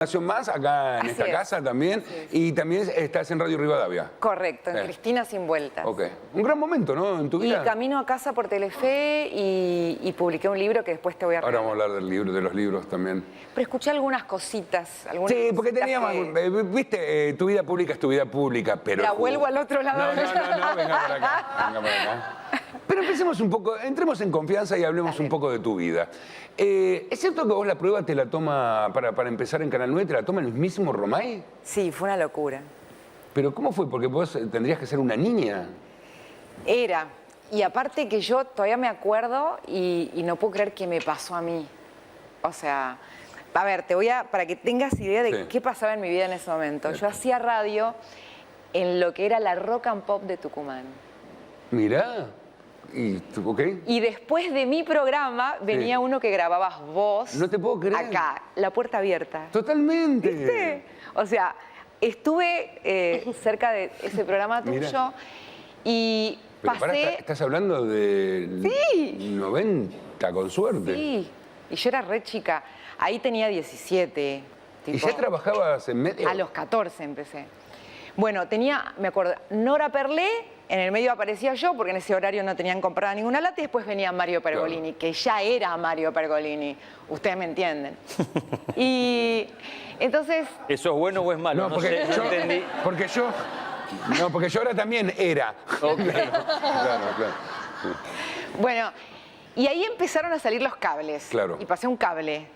Más acá en Así esta es. casa también, y también estás en Radio Rivadavia. Correcto, en Cristina Sin Vueltas. Ok. Un gran momento, ¿no? En tu Y vida. camino a casa por Telefe y publiqué un libro que después te voy a Ahora regalar. vamos a hablar del libro, de los libros también. Pero escuché algunas cositas. Algunas Sí, porque cositas teníamos, que- viste, tu vida pública es tu vida pública, pero... La vuelvo al otro lado. No, venga para acá, venga para acá. Pero empecemos un poco, entremos en confianza y hablemos un poco de tu vida. ¿Es cierto que vos la prueba te la toma, para empezar en Canal 9, te la toma el mismo Romay? Sí, fue una locura. ¿Pero cómo fue? Porque vos tendrías que ser una niña. Era. Y aparte que yo todavía me acuerdo y no puedo creer que me pasó a mí. O sea, a ver, para que tengas idea de Sí. qué pasaba en mi vida en ese momento. Yo hacía radio en lo que era la Rock and Pop de Tucumán. Mirá. ¿Ok? Y después de mi programa venía uno que grababas vos. No te puedo creer. Acá, La Puerta Abierta. Totalmente. ¿Viste? O sea, estuve cerca de ese programa tuyo Mirá. y Pero pasé... pará, estás hablando del Sí. 90, con suerte. Sí, y yo era re chica. Ahí tenía 17. ¿Y tipo, ya trabajabas en medio? a los 14 empecé. Bueno, tenía, me acuerdo, Nora Perlé, en el medio aparecía yo, porque en ese horario no tenían comprada ninguna lata, y después venía Mario Pergolini, que ya era Mario Pergolini. Ustedes me entienden. Y entonces... ¿Eso es bueno o es malo? No, porque sé, yo, no entendí. porque yo ahora también era. Ok. Claro. Bueno, y ahí empezaron a salir los cables. Claro. Y pasé un cable.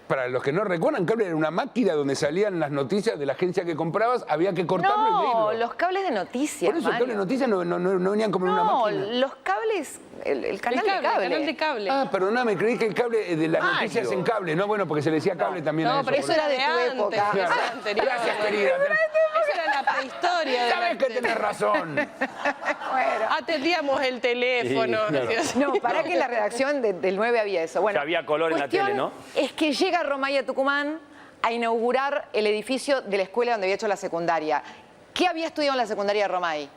Para los que no recuerdan, cable era una máquina donde salían las noticias de la agencia que comprabas, había que cortarlo y No, medirlo. los cables de noticias, Por eso el cable de Mario. noticias no venían como en una No, máquina. los cables, el canal de cable. El canal de cable. Ah, perdóname, creí que el cable de las Mario. noticias en cable. No, bueno, porque se le decía cable también a No, eso. pero eso era de tu antes, época. eso Claro. era anterior. Gracias, querida. Eso era la prehistoria. de la Sabes que tele. tenés razón. Bueno. Atendíamos el teléfono. Sí, claro. así. No, para que en la redacción del 9 había eso. Bueno, Ya había color en la cuestión tele, ¿no? Es que llega Romay a Tucumán a inaugurar el edificio de la escuela donde había hecho la secundaria. ¿Qué había estudiado en la secundaria de Romay?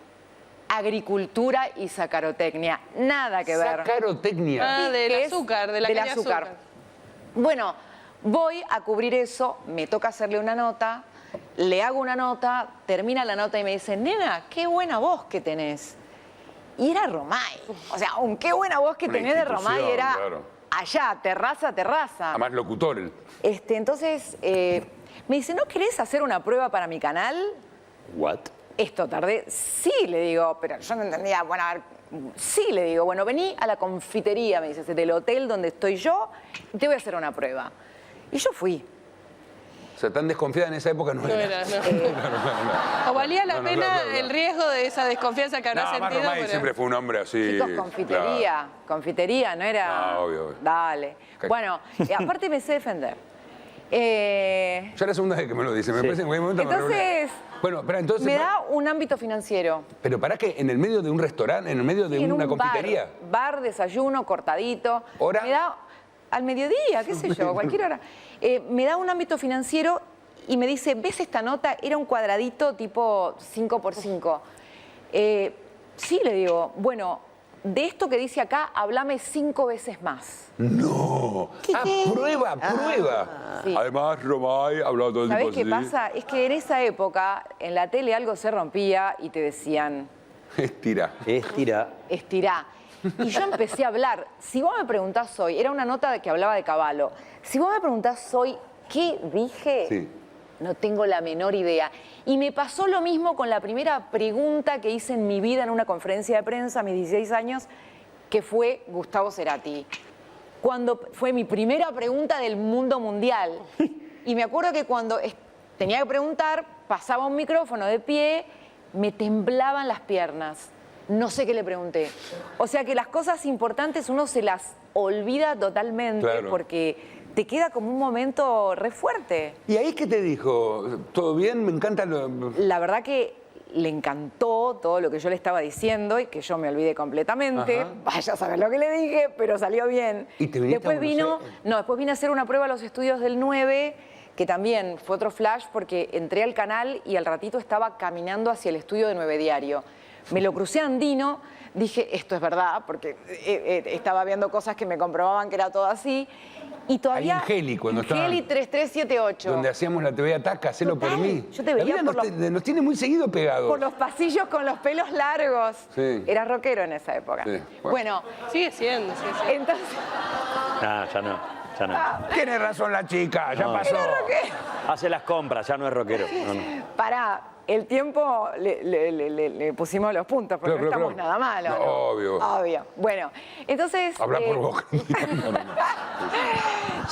Agricultura y sacarotecnia. Nada que ver. Sacarotecnia. Ah, del que es azúcar, de la del caña de azúcar. Bueno, voy a cubrir eso, me toca hacerle una nota, le hago una nota, termina la nota y me dice, nena, qué buena voz que tenés. Y era Romay. O sea, un qué buena voz que Una tenés de Romay institución, era claro. allá, terraza, terraza. Además, locutor. Entonces, me dice, ¿no querés hacer una prueba para mi canal? What? Esto tardé. Sí, le digo, pero yo no entendía. Bueno, a ver, sí, le digo, bueno, vení a la confitería, me dice, del hotel donde estoy yo, y te voy a hacer una prueba. Y yo fui. O sea, tan desconfiada en esa época no No era. era, no. O valía la No, no, pena claro. el riesgo de esa desconfianza que habrá No, además sentido. Romay pero- siempre fue un hombre así. Chicos, confitería, confitería, no era... No, obvio. Dale. Ok. Bueno, aparte me sé defender. Ya es la segunda vez que me lo dice. Me parece que en cualquier momento me Entonces, Bueno, pero entonces... me da un ámbito financiero. Pero para que en el medio de un restaurante, en el medio de Sí, en una un confitería. bar, desayuno, cortadito. ¿Hora? Me da al mediodía, qué sé yo, cualquier hora. Me da un ámbito financiero y me dice, ¿ves esta nota? Era un cuadradito tipo 5x5. Sí, le digo, bueno, de esto que dice acá, háblame 5 veces más. No. Prueba. Sí. Además, Romay hablaba todo el ¿Sabés tiempo qué así. pasa? Es que en esa época, en la tele algo se rompía y te decían, Estira. Estira. estirá. Y yo empecé a hablar. Si vos me preguntás hoy, era una nota que hablaba de caballo. Si vos me preguntás hoy, ¿qué dije? Sí. No tengo la menor idea. Y me pasó lo mismo con la primera pregunta que hice en mi vida en una conferencia de prensa a mis 16 años, que fue Gustavo Cerati. Cuando fue mi primera pregunta del mundo mundial. Y me acuerdo que cuando tenía que preguntar, pasaba un micrófono de pie, me temblaban las piernas. No sé qué le pregunté. O sea que las cosas importantes uno se las olvida totalmente Claro. porque te queda como un momento re fuerte. ¿Y ahí qué te dijo? ¿Todo bien? Me encanta lo... La verdad que le encantó todo lo que yo le estaba diciendo y que yo me olvidé completamente. Ajá. Vaya a saber lo que le dije, pero salió bien. ¿Y te viniste después a Buenos Aires? después vine a hacer una prueba a los estudios del 9, que también fue otro flash porque entré al canal y al ratito estaba caminando hacia el estudio de 9 Diario. Me lo crucé a Andino, dije, esto es verdad, porque estaba viendo cosas que me comprobaban que era todo así. Y todavía... Ahí en Geli, cuando estaba... Geli 3378. Donde hacíamos la TV Ataca, hacelo por Total, mí. yo te La veía vida por nos tiene muy seguido pegados. Por los pasillos con los pelos largos. Sí. Era rockero en esa época. Sí, Bueno, Sigue siendo, sigue siendo. entonces... Ah, ya no, ya no. Tiene razón la chica, ya pasó. Hace las compras, ya no es rockero. No, no. Pará, el tiempo le pusimos los puntos, porque Claro, no claro, estamos nada mal. ¿o No, no? obvio. Obvio. Bueno, entonces... Habla por vos.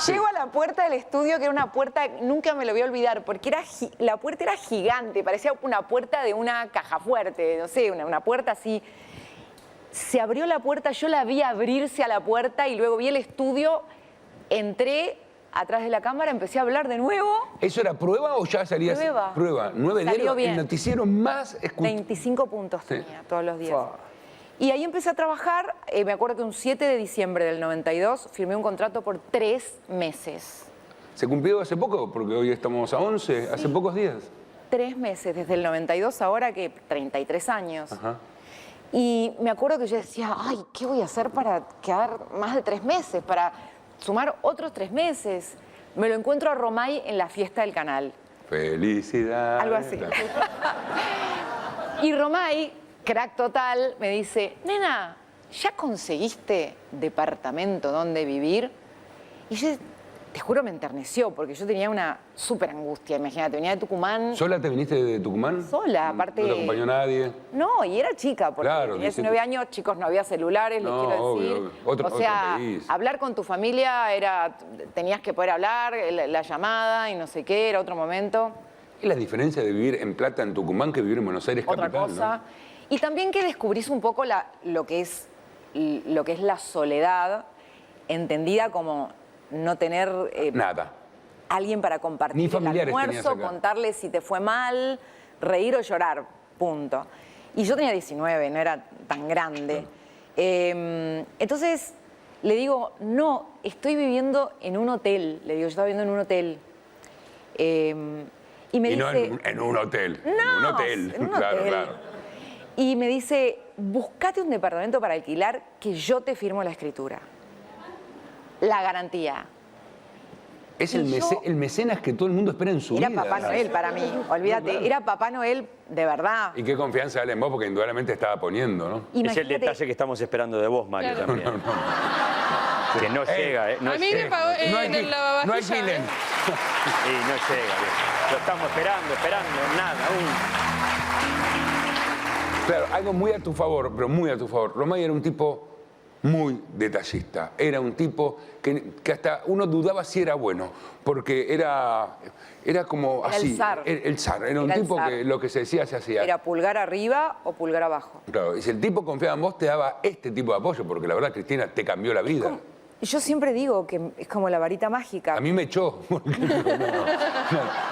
Llego a la puerta del estudio, que era una puerta, nunca me lo voy a olvidar, porque la puerta era gigante, parecía una puerta de una caja fuerte, no sé, una puerta así. Se abrió la puerta, yo la vi abrirse a la puerta y luego vi el estudio, entré atrás de la cámara, empecé a hablar de nuevo. ¿Eso era prueba o ya salías? Prueba. Prueba. 9 de Salió enero, bien. el noticiero más escuchado. 25 puntos Sí. tenía todos los días. Y ahí empecé a trabajar, me acuerdo que un 7 de diciembre del 92 firmé un contrato por 3 meses. ¿Se cumplió hace poco? Porque hoy estamos a 11, hace pocos días. 3 meses, desde el 92 ahora que 33 años. Ajá. Y me acuerdo que yo decía, ay, ¿qué voy a hacer para quedar más de 3 meses? Para sumar otros 3 meses. Me lo encuentro a Romay en la fiesta del canal. Felicidades. Algo así. Y Romay, crack total, me dice, nena, ¿ya conseguiste departamento donde vivir? Y yo, te juro, me enterneció, porque yo tenía una súper angustia, imagínate, venía de Tucumán. ¿Sola te viniste de Tucumán? Sola, aparte... ¿No te acompañó nadie? No, y era chica, porque Claro, tenía 19 dijiste- años, chicos, no había celulares, les No, quiero obvio, decir. obvio. O sea, otro país. hablar con tu familia era, tenías que poder hablar, la llamada y no sé qué, era otro momento, ¿Y la diferencia de vivir en Plata, en Tucumán, que vivir en Buenos Aires otra capital? cosa. ¿no? Y también que descubrís un poco lo que es la soledad, entendida como no tener Nada. alguien para compartir Ni el familiares tenías almuerzo, acá. contarle si te fue mal, reír o llorar, punto. Y yo tenía 19, no era tan grande. Entonces le digo, no, estoy viviendo en un hotel. Le digo, yo estaba viviendo en un hotel. Y me Y dice... no en un hotel. No, en un hotel. en un Claro, hotel. claro. Y me dice, buscate un departamento para alquilar que yo te firmo la escritura. La garantía. Es Y yo- el mecenas que todo el mundo espera en su Era vida. Papá Noel para mí, olvídate, claro. era Papá Noel de verdad. Y qué confianza dale en vos, porque indudablemente estaba poniendo, ¿no? Es el Imagínate- detalle que estamos esperando de vos, Mario, Claro. también. Que no llega, ¿eh? No A mí me llega. pagó no hay en qui- el lavavajillas. no hay Gilen. Y no llega. Bien. Lo estamos esperando, nada, aún. Claro, algo muy a tu favor, pero muy a tu favor. Romay era un tipo muy detallista. Era un tipo que hasta uno dudaba si era bueno, porque era como Era el así. zar. El zar. Era un Era el tipo zar. que lo que se decía se hacía. Era pulgar arriba o pulgar abajo. Claro, y si el tipo confiaba en vos, te daba este tipo de apoyo, porque la verdad, Cristina, te cambió la vida. Yo siempre digo que es como la varita mágica. A mí me echó. porque no.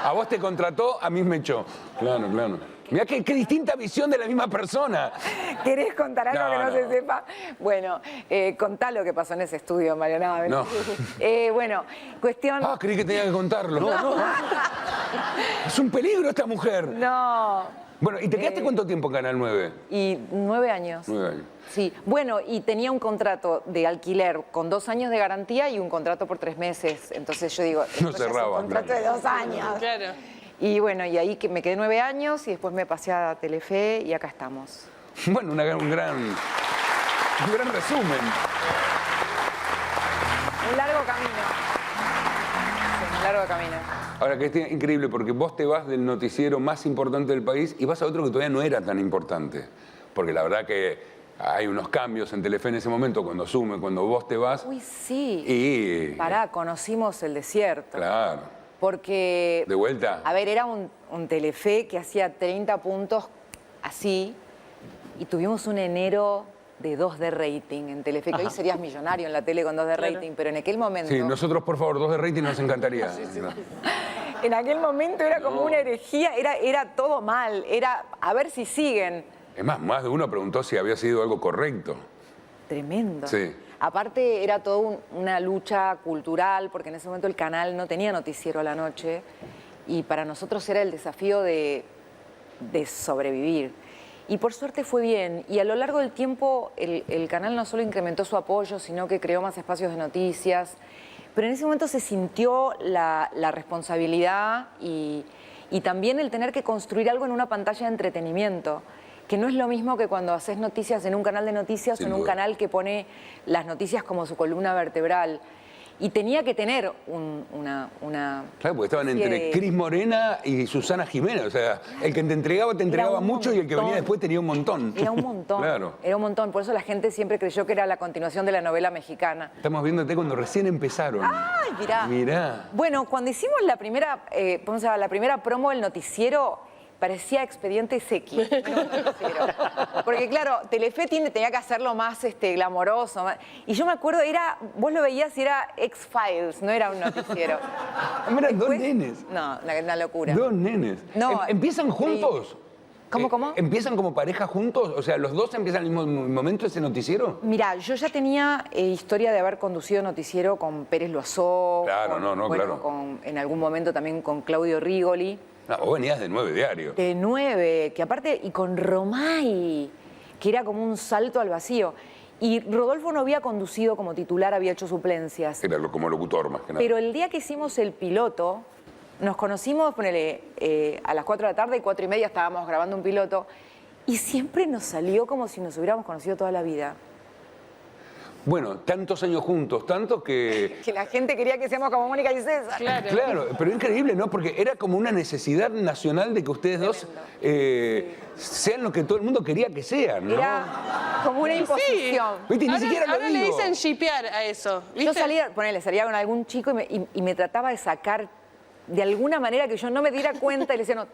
A vos te contrató, a mí me echó. Claro, claro. Mirá qué distinta visión de la misma persona. ¿Querés contar algo No, que no, no. se sepa? Bueno, contá lo que pasó en ese estudio, Mariana. No. Bueno, cuestión... Ah, creí que tenía que contarlo. No. Es un peligro esta mujer. No. Bueno, ¿y te quedaste cuánto tiempo en Canal 9? Y 9 años. 9 años. Sí, bueno, y tenía un contrato de alquiler con 2 años de garantía y un contrato por 3 meses. Entonces yo digo, esto ya es cerraba, un contrato claro. de 2 años. Claro. Y bueno, y ahí que me quedé 9 años y después me pasé a Telefe y acá estamos. Bueno, un gran resumen. Un largo camino. Sí, un largo camino. Ahora, que es increíble, porque vos te vas del noticiero más importante del país y vas a otro que todavía no era tan importante. Porque la verdad que hay unos cambios en Telefe en ese momento, cuando asume, cuando vos te vas. Uy, sí. Y... Pará, conocimos el desierto. Claro. Porque... ¿De vuelta? A ver, era un Telefe que hacía 30 puntos así y tuvimos un enero de 2 de rating en Telefe, que hoy serías millonario en la tele con 2 de rating, pero en aquel momento... Sí, nosotros, por favor, 2 de rating nos encantaría. En aquel momento era como una herejía, era todo mal, era a ver si siguen. Es más de uno preguntó si había sido algo correcto. Tremendo. Sí. Aparte era toda una lucha cultural, porque en ese momento el canal no tenía noticiero a la noche y para nosotros era el desafío de sobrevivir. Y por suerte fue bien. Y a lo largo del tiempo el canal no solo incrementó su apoyo, sino que creó más espacios de noticias. Pero en ese momento se sintió la responsabilidad y también el tener que construir algo en una pantalla de entretenimiento, que no es lo mismo que cuando haces noticias en un canal de noticias o en un canal que pone las noticias como su columna vertebral. Y tenía que tener una Claro, porque estaban especie entre de- Cris Morena y Susana Jiménez. O sea, el que te entregaba un mucho y el que venía montón. después tenía un montón. Era un montón, Claro. era un montón. Por eso la gente siempre creyó que era la continuación de la novela mexicana. Estamos viéndote cuando recién empezaron. ¡Ay, mirá! Mirá. Bueno, cuando hicimos la primera, la primera promo del noticiero, parecía Expediente X. Porque claro, Telefe tenía que hacerlo más glamoroso. Y yo me acuerdo, vos lo veías y era X-Files, no era un noticiero. Mira, dos Después- nenes. No, una locura. Dos nenes. No, ¿Empiezan juntos? ¿Cómo? ¿Empiezan como pareja juntos? O sea, ¿los dos empiezan al mismo momento ese noticiero? Mirá, yo ya tenía historia de haber conducido noticiero con Pérez Loazó. Claro, claro. En algún momento también con Claudio Rigoli. No, vos venías de 9 diarios. De 9, que aparte, y con Romay, que era como un salto al vacío. Y Rodolfo no había conducido como titular, había hecho suplencias. Era como locutor más que nada. Pero el día que hicimos el piloto, nos conocimos, ponele, a las 4 de la tarde y 4:30 estábamos grabando un piloto, y siempre nos salió como si nos hubiéramos conocido toda la vida. Bueno, tantos años juntos, tanto que... Que la gente quería que seamos como Mónica y César. Claro. Claro, pero increíble, ¿no? Porque era como una necesidad nacional de que ustedes dos sean lo que todo el mundo quería que sean, ¿no? Era como una imposición. ¿Viste? Ni siquiera lo ahora le digo. dicen shipear a eso. ¿viste? Yo salía con algún chico y me trataba de sacar de alguna manera que yo no me diera cuenta y le decía,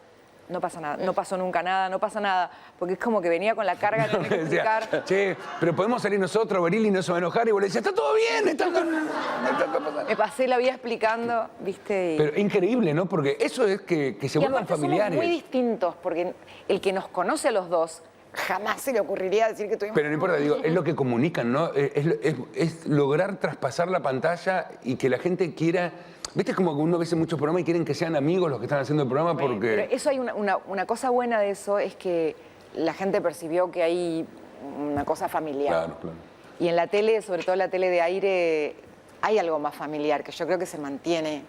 no pasa nada, no pasó nunca nada, no pasa nada. Porque es como que venía con la carga de tener que Decía, explicar. che, pero podemos salir nosotros, Berili no se va a enojar. Y vos le decías, está todo bien, está todo pasando. Me pasé la vida explicando, ¿viste? Pero increíble, ¿no? Porque eso es que se Y vuelvan aparte familiares. somos muy distintos, porque el que nos conoce a los dos jamás se le ocurriría decir que tuvimos... Pero no importa, digo, es lo que comunican, ¿no? Es lograr traspasar la pantalla y que la gente quiera... ¿Viste? Es como que uno ve en muchos programas y quieren que sean amigos los que están haciendo el programa porque... Pero eso hay una cosa buena de eso, es que la gente percibió que hay una cosa familiar. Claro, claro. Y en la tele, sobre todo la tele de aire, hay algo más familiar, que yo creo que se mantiene,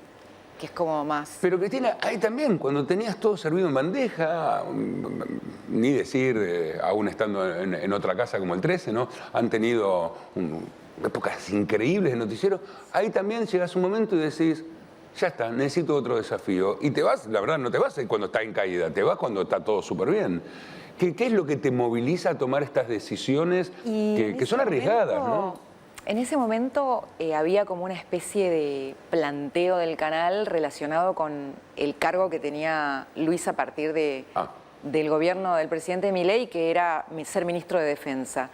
que es como más... Pero Cristina, ahí también, cuando tenías todo servido en bandeja, ni decir, aún estando en otra casa como el 13, ¿no? Han tenido épocas increíbles de noticiero. Ahí también llegas un momento y decís, ya está, necesito otro desafío. Y te vas, la verdad, no te vas cuando está en caída, te vas cuando está todo súper bien. ¿Qué es lo que te moviliza a tomar estas decisiones que son arriesgadas, ¿no? En ese momento había como una especie de planteo del canal relacionado con el cargo que tenía Luis a partir del gobierno del presidente Milei, que era ser ministro de Defensa.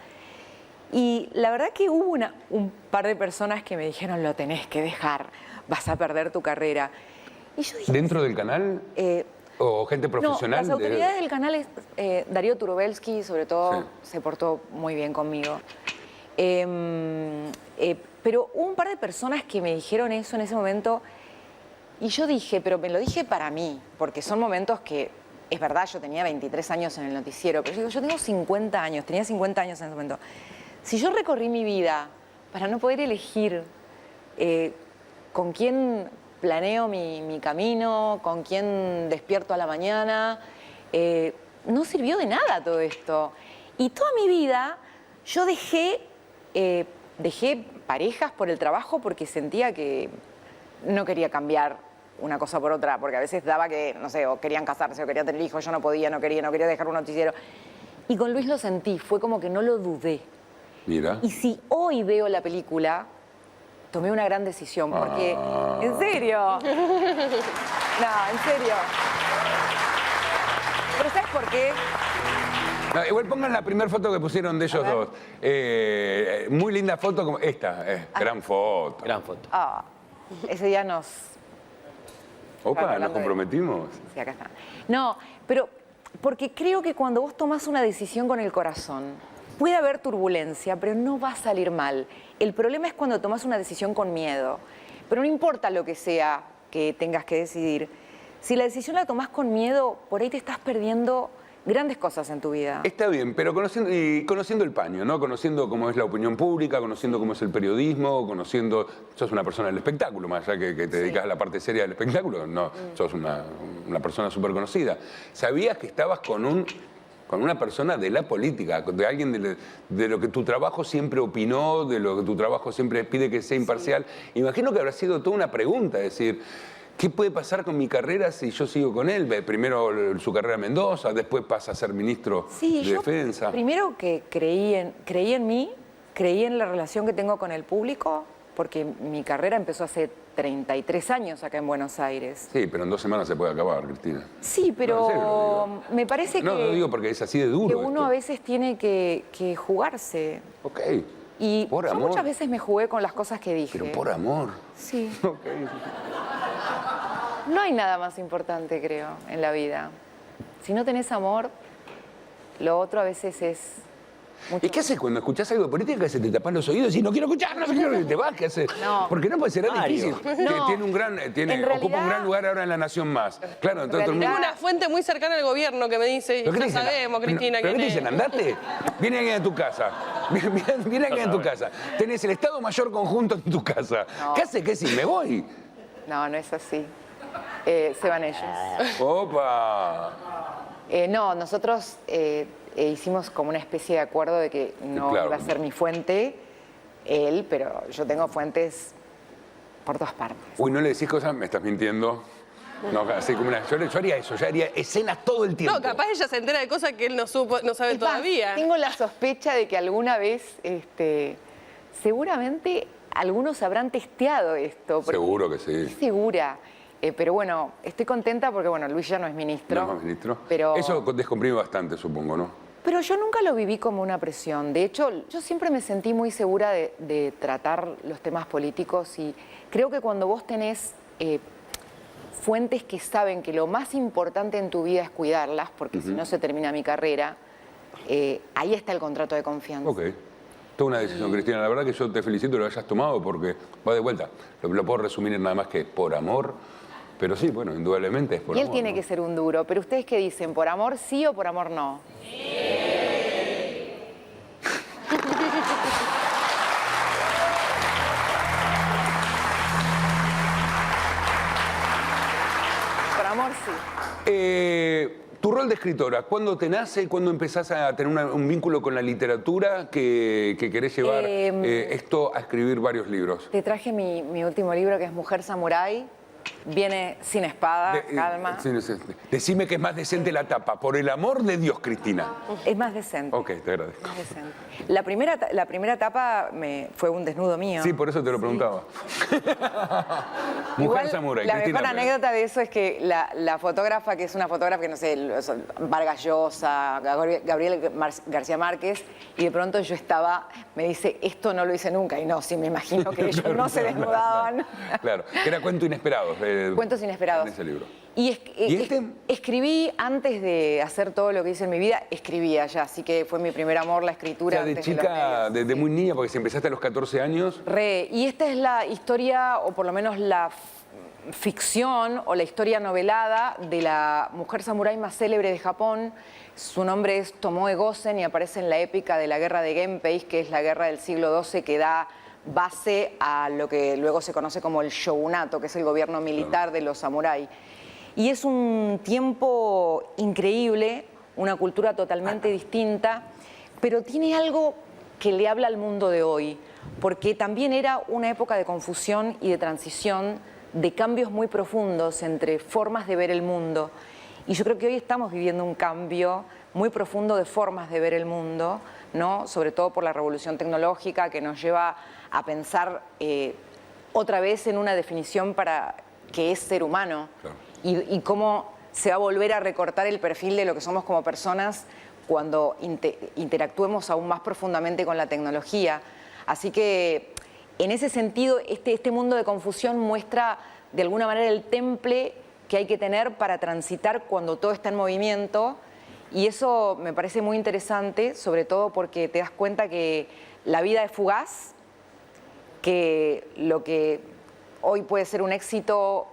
Y la verdad que hubo un par de personas que me dijeron, lo tenés que dejar, vas a perder tu carrera. Y yo dije, ¿Dentro del canal? ¿O gente profesional? No, las autoridades del canal, Darío Turubelsky, sobre todo, Sí. se portó muy bien conmigo. Pero hubo un par de personas que me dijeron eso en ese momento y yo dije, pero me lo dije para mí, porque son momentos que, es verdad, yo tenía 23 años en el noticiero, pero yo digo, yo tengo 50 años, tenía 50 años en ese momento. Si yo recorrí mi vida para no poder elegir con quién planeo mi camino, con quién despierto a la mañana, no sirvió de nada todo esto. Y toda mi vida yo dejé parejas por el trabajo porque sentía que no quería cambiar una cosa por otra, porque a veces daba que, no sé, o querían casarse o querían tener hijos, yo no podía, no quería dejar un noticiero. Y con Luis lo sentí, fue como que no lo dudé. Mira. Y si hoy veo la película, tomé una gran decisión, porque, ¿en serio? No, en serio. Pero ¿sabes por qué? No, igual pongan la primera foto que pusieron de ellos dos. Muy linda foto como esta. Gran foto. Gran foto. Ese día nos... Opa, nos hablando de- comprometimos. Sí, acá está. No, pero porque creo que cuando vos tomás una decisión con el corazón, puede haber turbulencia, pero no va a salir mal. El problema es cuando tomás una decisión con miedo. Pero no importa lo que sea que tengas que decidir. Si la decisión la tomás con miedo, por ahí te estás perdiendo grandes cosas en tu vida. Está bien, pero conociendo el paño, ¿no? Conociendo cómo es la opinión pública, conociendo cómo es el periodismo, sos una persona del espectáculo, más allá que te dedicas a la parte seria del espectáculo, no, sos una persona súper conocida. ¿Sabías que estabas con una persona de la política, de alguien de lo que tu trabajo siempre opinó, de lo que tu trabajo siempre pide que sea imparcial? Imagino que habrá sido toda una pregunta, es decir, ¿qué puede pasar con mi carrera si yo sigo con él? Primero su carrera en Mendoza, después pasa a ser ministro de Defensa. Primero que creí en mí, creí en la relación que tengo con el público, porque mi carrera empezó hace 33 años acá en Buenos Aires. Sí, pero en 2 semanas se puede acabar, Cristina. Sí, pero No, en serio lo digo. me parece No, lo digo porque es así de duro que uno esto. a veces tiene que jugarse. Ok. Y Por yo amor. muchas veces me jugué con las cosas que dije. Pero por amor. Sí. Ok. No hay nada más importante, creo, en la vida. Si no tenés amor, lo otro a veces es mucho. ¿Y qué haces cuando escuchás algo de política que se te tapan los oídos y no quiero escuchar, no quiero y te vas? ¿Qué haces? No. Porque no puede ser tan Mario. difícil. No. Tiene un gran, En ocupa un realidad- gran lugar ahora en La Nación Más. Claro, entonces todo el realidad- mundo... Una fuente muy cercana al gobierno que me dice, ¿Pero qué te ya dicen? sabemos, Cristina, ¿Pero qué te quién dicen? es. ¿Andate? Viene alguien a tu casa. Viene alguien a tu casa. Tenés el Estado Mayor Conjunto en tu casa. No. ¿Qué haces? ¿Qué si me voy? No, no es así. Se van ellos. ¡Opa! No, nosotros hicimos como una especie de acuerdo de que no Claro. iba a ser mi fuente él, pero yo tengo fuentes por todas partes. Uy, ¿no le decís cosas? Me estás mintiendo. No, así como yo haría eso, yo haría escenas todo el tiempo. No, capaz ella se entera de cosas que él no sabe Es más, todavía. tengo la sospecha de que alguna vez, seguramente algunos habrán testeado esto. porque Seguro que Estoy sí. segura. Pero bueno, estoy contenta porque, bueno, Luis ya no es ministro. ¿No es más ministro? Pero, Eso descomprime bastante, supongo, ¿no? pero yo nunca lo viví como una presión. De hecho, yo siempre me sentí muy segura de tratar los temas políticos y creo que cuando vos tenés fuentes que saben que lo más importante en tu vida es cuidarlas, porque si no se termina mi carrera, ahí está el contrato de confianza. Ok. Toda una decisión, Cristina. La verdad que yo te felicito que lo hayas tomado porque va de vuelta. Lo puedo resumir en nada más que por amor. Pero sí, bueno, indudablemente es por Y él amor. tiene ¿no? que ser un duro. Pero ustedes qué dicen, ¿por amor sí o por amor no? Por amor sí. Tu rol de escritora, ¿cuándo te nace? ¿Cuándo empezás a tener un vínculo con la literatura que querés llevar esto a escribir varios libros? Te traje mi último libro que es Mujer Samurái. Viene sin espada, calma. Decime que es más decente la tapa. Por el amor de Dios, Cristina. Es más decente. Ok, te agradezco. Más decente. La primera etapa fue un desnudo mío. Sí, por eso te lo preguntaba. Mujer Igual, Samurái, la Cristina mejor Pérez. anécdota de eso es que la fotógrafa, que es una fotógrafa que no sé, Vargas Llosa, Gabriel García Márquez, y de pronto yo me dice, esto no lo hice nunca. Y no, sí, me imagino que ellos no se desnudaban. Claro, era cuento inesperado. Cuentos inesperados. En ese libro. Y este? escribí antes de hacer todo lo que hice en mi vida, escribía ya, así que fue mi primer amor la O escritura. sea, de antes de los chica, medios. de muy niña, porque si empezaste a los 14 años. Y esta es la historia, o por lo menos la ficción o la historia novelada de la mujer samurái más célebre de Japón. Su nombre es Tomoe Gosen y aparece en la épica de la guerra de Genpei, que es la guerra del siglo XII que da base a lo que luego se conoce como el shogunato, que es el gobierno militar de los samurái. Y es un tiempo increíble, una cultura totalmente distinta, pero tiene algo que le habla al mundo de hoy, porque también era una época de confusión y de transición, de cambios muy profundos entre formas de ver el mundo. Y yo creo que hoy estamos viviendo un cambio muy profundo de formas de ver el mundo, ¿no? Sobre todo por la revolución tecnológica que nos lleva a pensar otra vez en una definición para qué es ser humano. Claro. Y cómo se va a volver a recortar el perfil de lo que somos como personas cuando interactuemos aún más profundamente con la tecnología. Así que en ese sentido, este mundo de confusión muestra de alguna manera el temple que hay que tener para transitar cuando todo está en movimiento. Y eso me parece muy interesante, sobre todo porque te das cuenta que la vida es fugaz, que lo que hoy puede ser un éxito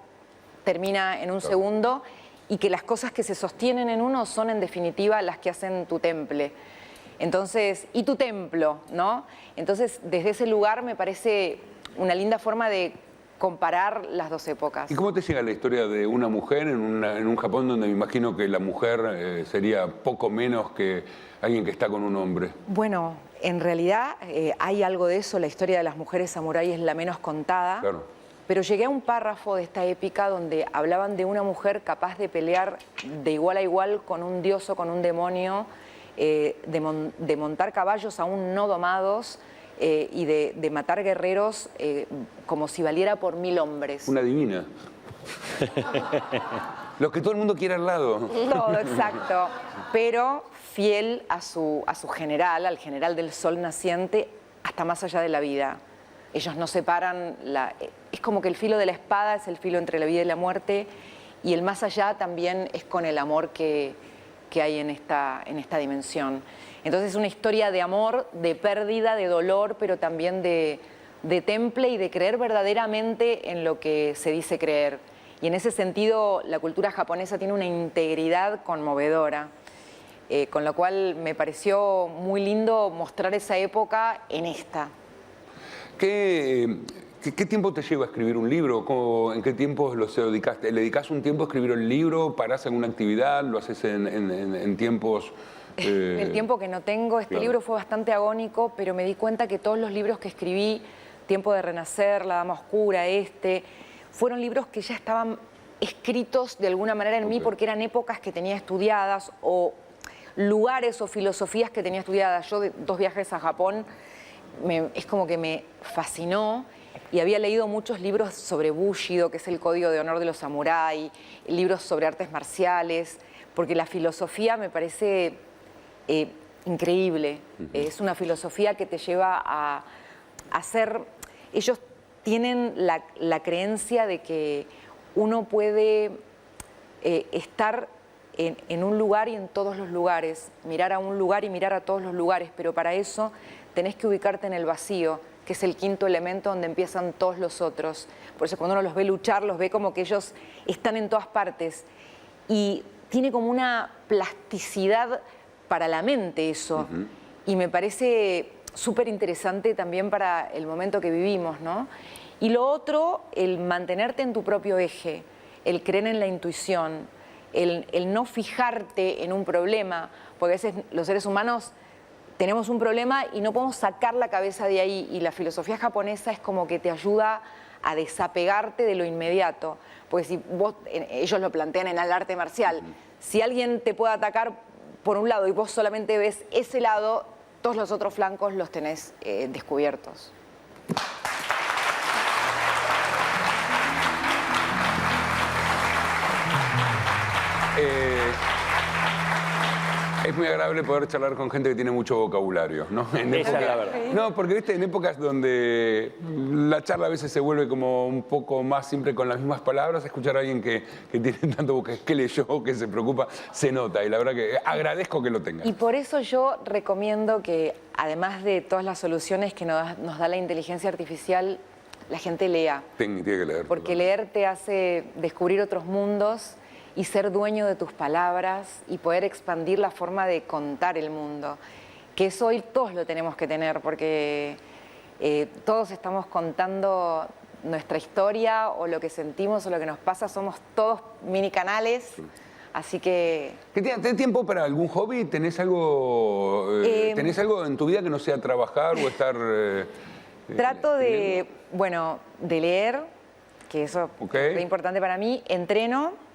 termina en un segundo y que las cosas que se sostienen en uno son en definitiva las que hacen tu temple. Entonces, y tu templo, ¿no? Entonces, desde ese lugar me parece una linda forma de comparar las dos épocas. ¿Y cómo te llega la historia de una mujer en un Japón donde me imagino que la mujer sería poco menos que alguien que está con un hombre? Bueno, en realidad hay algo de eso, la historia de las mujeres samurái es la menos contada, Claro. pero llegué a un párrafo de esta épica donde hablaban de una mujer capaz de pelear de igual a igual con un dios o con un demonio, de montar caballos aún no domados, y de matar guerreros como si valiera por 1000 hombres. Una divina. Los que todo el mundo quiere al lado. Todo, exacto. Pero fiel a su general, al general del sol naciente, hasta más allá de la vida. Ellos no separan, es como que el filo de la espada es el filo entre la vida y la muerte, y el más allá también es con el amor que hay en esta dimensión. Entonces es una historia de amor, de pérdida, de dolor, pero también de temple y de creer verdaderamente en lo que se dice creer. Y en ese sentido la cultura japonesa tiene una integridad conmovedora, con lo cual me pareció muy lindo mostrar esa época en esta. ¿Qué tiempo te lleva a escribir un libro? ¿En qué tiempo lo dedicaste? ¿Le dedicas un tiempo a escribir el libro? ¿Parás alguna actividad? ¿Lo haces en tiempos...? El tiempo que no tengo, este libro fue bastante agónico, pero me di cuenta que todos los libros que escribí, Tiempo de Renacer, La Dama Oscura, fueron libros que ya estaban escritos de alguna manera en mí porque eran épocas que tenía estudiadas o lugares o filosofías que tenía estudiadas. Yo de 2 viajes a Japón, es como que me fascinó y había leído muchos libros sobre Bushido, que es el código de honor de los samurái, libros sobre artes marciales, porque la filosofía me parece increíble. Es una filosofía que te lleva a hacer... Ellos tienen la creencia de que uno puede estar en un lugar y en todos los lugares, mirar a un lugar y mirar a todos los lugares, pero para eso tenés que ubicarte en el vacío, que es el 5.º elemento donde empiezan todos los otros. Por eso cuando uno los ve luchar, los ve como que ellos están en todas partes. Y tiene como una plasticidad para la mente eso. Y me parece súper interesante también para el momento que vivimos, ¿no? Y lo otro, el mantenerte en tu propio eje, el creer en la intuición, el no fijarte en un problema, porque a veces los seres humanos tenemos un problema y no podemos sacar la cabeza de ahí, y la filosofía japonesa es como que te ayuda a desapegarte de lo inmediato, porque si vos, ellos lo plantean en el arte marcial, si alguien te puede atacar por un lado y vos solamente ves ese lado, todos los otros flancos los tenés descubiertos. Es muy agradable poder charlar con gente que tiene mucho vocabulario, ¿no? Esa es la verdad. No, porque viste, en épocas donde la charla a veces se vuelve como un poco más simple con las mismas palabras, escuchar a alguien que tiene tanto vocabulario, que leyó, que se preocupa, se nota. Y la verdad que agradezco que lo tenga. Y por eso yo recomiendo que, además de todas las soluciones que nos da la inteligencia artificial, la gente lea. Tiene que leer. Porque leer te hace descubrir otros mundos y ser dueño de tus palabras y poder expandir la forma de contar el mundo. Que eso hoy todos lo tenemos que tener, porque todos estamos contando nuestra historia o lo que sentimos o lo que nos pasa, somos todos mini canales, así que... ¿Tenés tiempo para algún hobby? ¿Tenés algo en tu vida que no sea trabajar o estar...? Trato de, bueno, de leer, que eso es importante para mí, entreno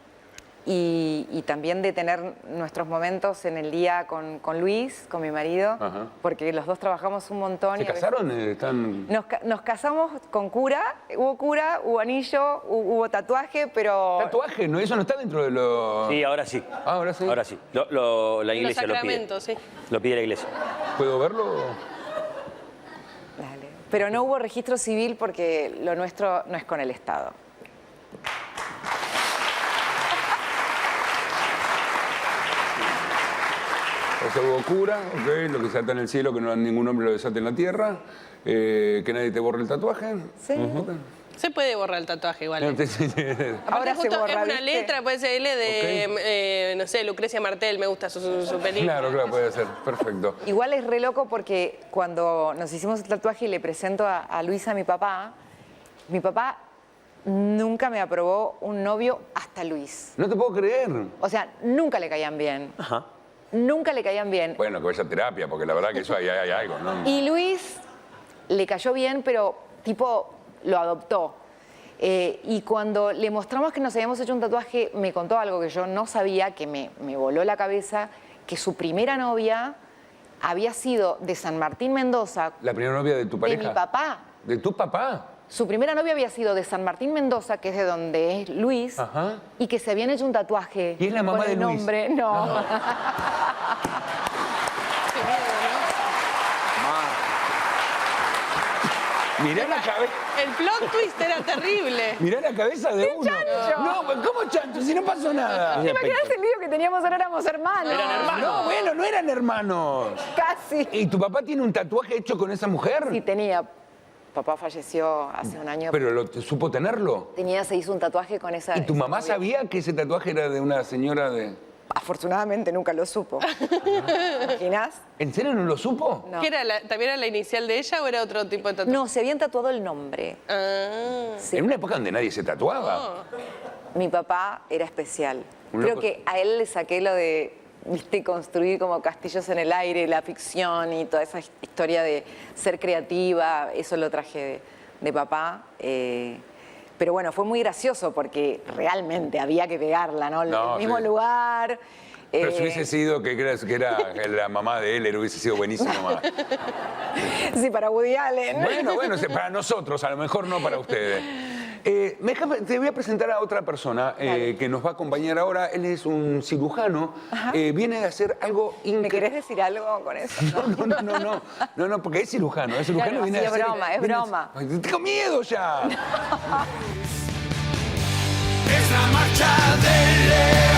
y también de tener nuestros momentos en el día con Luis, con mi marido, porque los dos trabajamos un montón. ¿Se casaron? Nos casamos con cura, hubo anillo, hubo tatuaje, pero... ¿Tatuaje? No, eso no está dentro de lo... Sí, ahora sí. Ah, ahora sí. Ahora sí. La iglesia lo pide. Sí. Lo pide la iglesia. ¿Puedo verlo? Dale. Pero no hubo registro civil porque lo nuestro no es con el Estado. O sea, hubo cura, lo que se ata en el cielo, que no ningún hombre lo desate en la tierra, que nadie te borre el tatuaje. Sí. Se puede borrar el tatuaje igual. Ahora Aparte, se justo borra, es una ¿viste? letra, puede ser L de, no sé, Lucrecia Martel, me gusta su película. Claro, puede ser. Perfecto. Igual es re loco porque cuando nos hicimos el tatuaje y le presento a Luisa, mi papá nunca me aprobó un novio hasta Luis. No te puedo creer. O sea, nunca le caían bien. Ajá. Nunca le caían bien. Bueno, que vaya a terapia, porque la verdad que eso hay algo, ¿no? Y Luis le cayó bien, pero tipo lo adoptó. Y cuando le mostramos que nos habíamos hecho un tatuaje, me contó algo que yo no sabía, que me voló la cabeza, que su primera novia había sido de San Martín, Mendoza, ¿La primera novia de tu pareja? de mi papá. ¿De tu papá? Su primera novia había sido de San Martín, Mendoza, que es de donde es Luis, Ajá. y que se habían hecho un tatuaje. ¿Y es la mamá con el de Luis? nombre. No. Mirá la cabeza. El plot twist era terrible. Mirá la cabeza de uno. chancho! No, ¿cómo chancho? Si no pasó nada. ¿Te imaginas el lío que teníamos ahora? Éramos hermanos. Eran hermanos. No, bueno, no eran hermanos. Casi. ¿Y tu papá tiene un tatuaje hecho con esa mujer? Sí, tenía. Papá falleció hace un año. ¿Pero supo tenerlo? Se hizo un tatuaje con esa. ¿Y tu esa mamá novia. sabía que ese tatuaje era de una señora de...? Afortunadamente nunca lo supo. ¿Te imaginas? ¿En serio no lo supo? No. ¿Qué era ¿También era la inicial de ella o era otro tipo de tatuaje? No, se habían tatuado el nombre. Ah. Sí. En una época donde nadie se tatuaba. Mi papá era especial. Un Creo loco. que a él le saqué lo de, viste, construir como castillos en el aire, la ficción y toda esa historia de ser creativa. Eso lo traje de papá. Pero bueno, fue muy gracioso porque realmente había que pegarla, ¿no? No, el mismo sí. lugar. Pero si hubiese sido que era la mamá de él hubiese sido buenísimo más. Sí, para Woody Allen. Bueno, para nosotros, a lo mejor no para ustedes. Te voy a presentar a otra persona que nos va a acompañar ahora. Él es un cirujano. Viene a hacer algo ¿Me increíble. querés decir algo con eso? No, porque es cirujano. Es cirujano Claro, viene sí, a es hacer. broma, es viene a- broma. Ay, tengo miedo ya. Es la marcha del león.